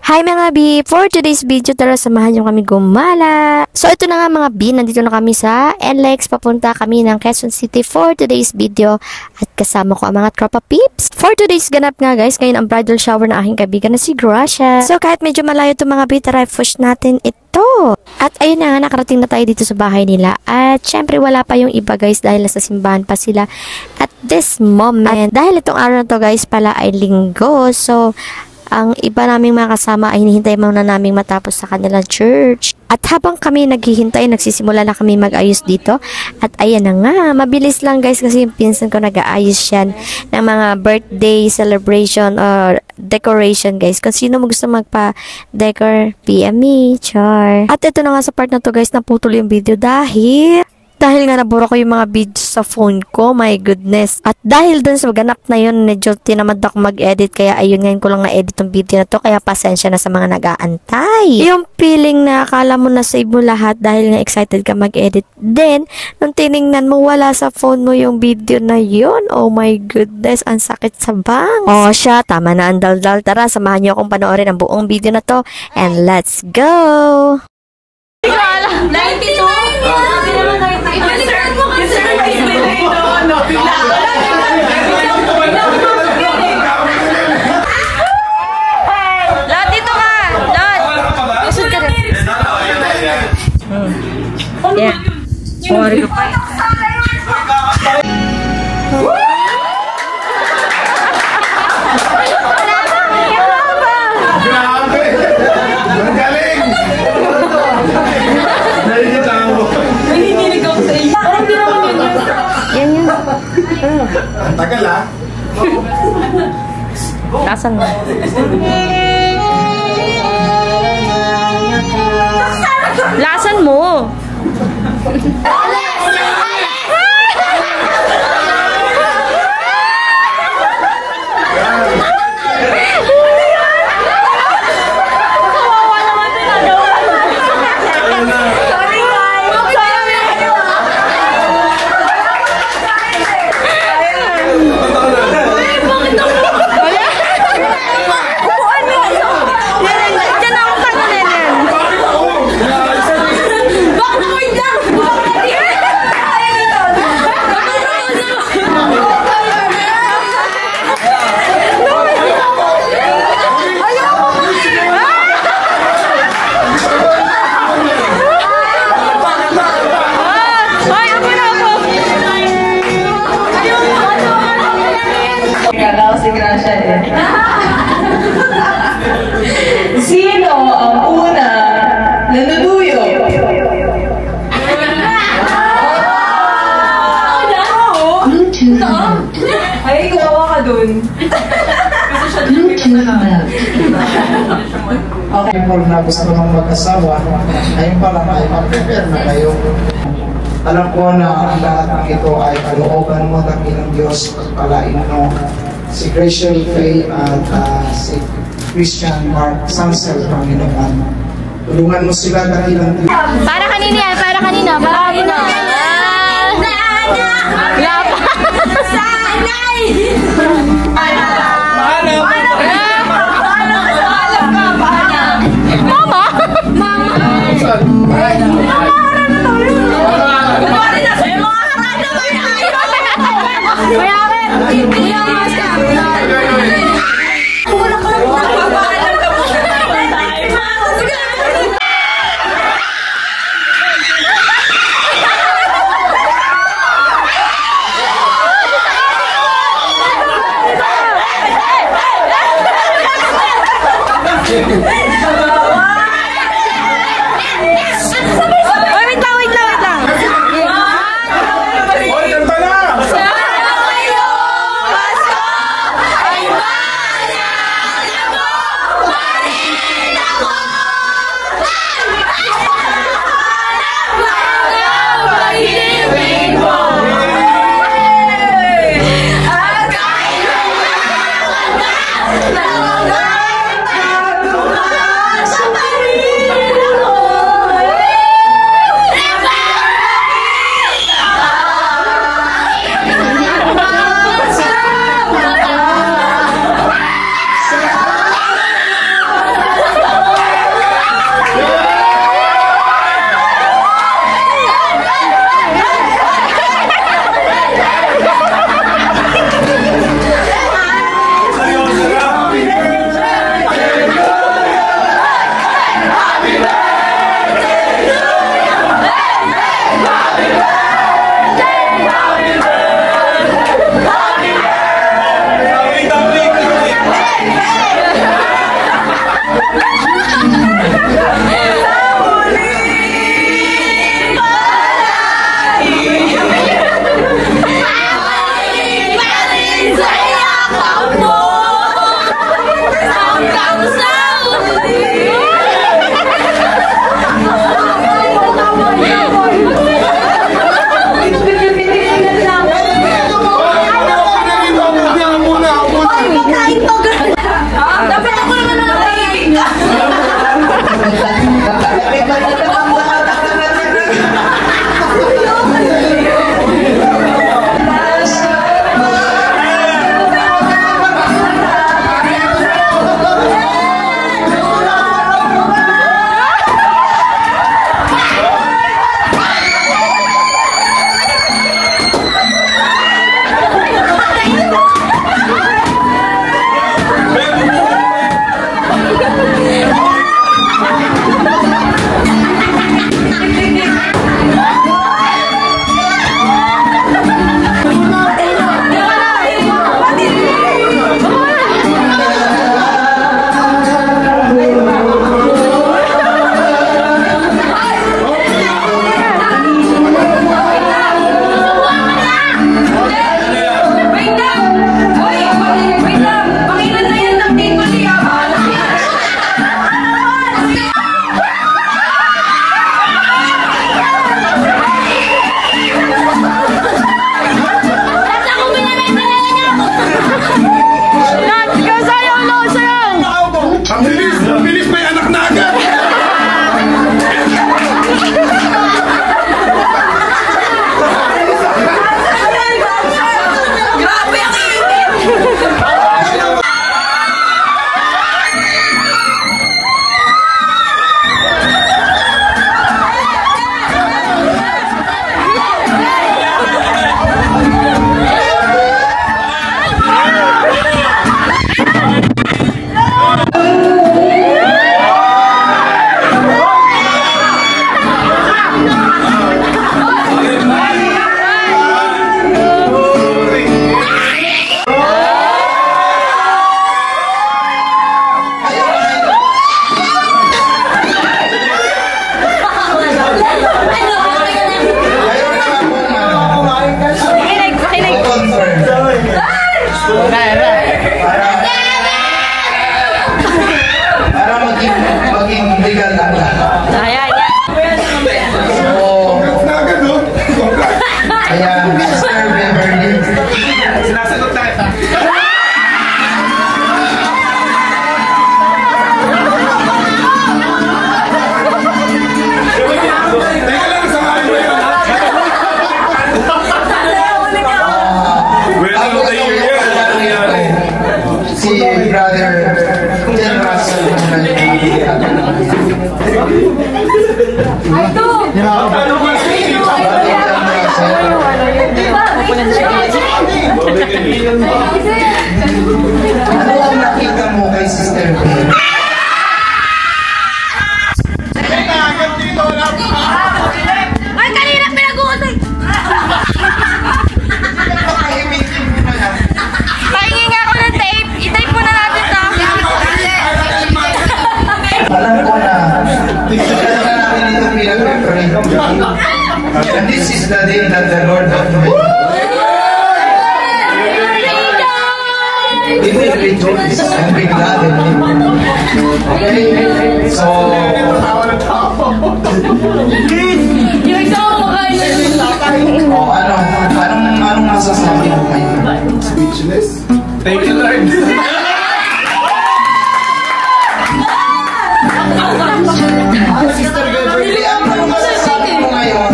Hi mga B! For today's video, tara samahan nyo kami gumala. So ito na nga mga B, nandito na kami sa NLEX. Papunta kami ng Quezon City for today's video. At kasama ko ang mga tropa peeps. For today's ganap nga guys, ngayon ang bridal shower na aking kaibigan na si Gracia. So kahit medyo malayo ito mga B, tara push natin ito. At ayun na nga, nakarating na tayo dito sa bahay nila. At syempre wala pa yung iba guys dahil nasa simbahan pa sila at this moment. At dahil itong araw na to guys pala ay linggo. So ang iba naming mga kasama ay hinihintay muna naming matapos sa kanilang church. At habang kami naghihintay, nagsisimula na kami mag-ayos dito. At ayan na nga, mabilis lang guys kasi yung pinsan ko nag-aayos yan ng mga birthday celebration or decoration guys. Kung sino mo gusto magpa-decor, PM me, char. At ito na nga sa part na to guys, naputol yung video dahil nga nabura ko yung mga videos sa phone ko, my goodness. At dahil dun sa ganap na yun, medyo tinamad ako mag-edit, kaya ayun ngayon ko lang na-edit yung video na to, kaya pasensya na sa mga nag-aantay. Yung feeling na akala mo na save mo lahat dahil nga excited ka mag-edit. Then, nung tiningnan mo, wala sa phone mo yung video na yun. Oh my goodness, ang sakit sa bangs. Oh siya, tama na ang daldal. Tara, samahan niyo akong panoorin ang buong video na to, and let's go! 92? Lot, dito ka! Lot! Usod ka rin. Yeah. Sorry ka pa. Tagal ah. Lasan mo. Lasan mo. Sino ang una na naduyo? Ay, gawa ka dun. Okay, Paul, na gusto mong mag-asawa, ayun pala ay mag-prepare na kayo. Alam ko na ang lahat ng ito ay kalooban mo, dakilang Diyos, pagpalain mo si Christian Faye at si Christian Mark Sansel, Panginoon. Tulungan mo sila dakilang Diyos. Para kanina yan, para kanina, para kanina. legal ang lahat. Ayan, yan. So, ayan, Mr. Beverly. Sinasagot na kita. Teka lang, samahan mo yun. Ako si brother Jen Russell. Ano ang nakita mo kay Sister B? Ay, kanina pinag-uusay! Pahingi nga ako ng tape. I-tape muna natin to. Alam ko na kaya natin ito pinag-pray. And this is the day that the Lord has made. It will rejoice and be glad in Him. Okay? So, anong masasabi mo ngayon? Speechless. Thank you, Lord. Sister Beverly, anong masasabi mo ngayon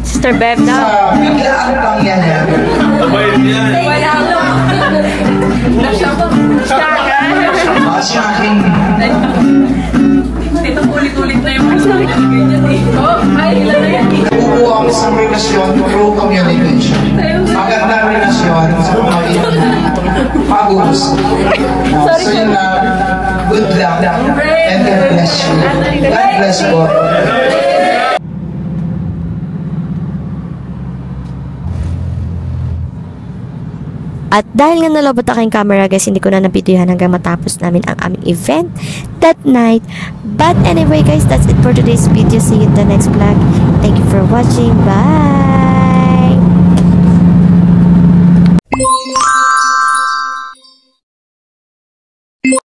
Sister Bev sa na. biglaang pangyayari? Sa aking kukuha ang isang relasyon through communication. Magandang relasyon sa pamamagitan ng pag-uusap. So yun na, good luck and God bless you. God bless po. At dahil nga nalobot ako yung camera guys, hindi ko na nabidyohan hanggang matapos namin ang aming event that night. But anyway guys, that's it for today's video. See you in the next vlog. Thank you for watching. Bye!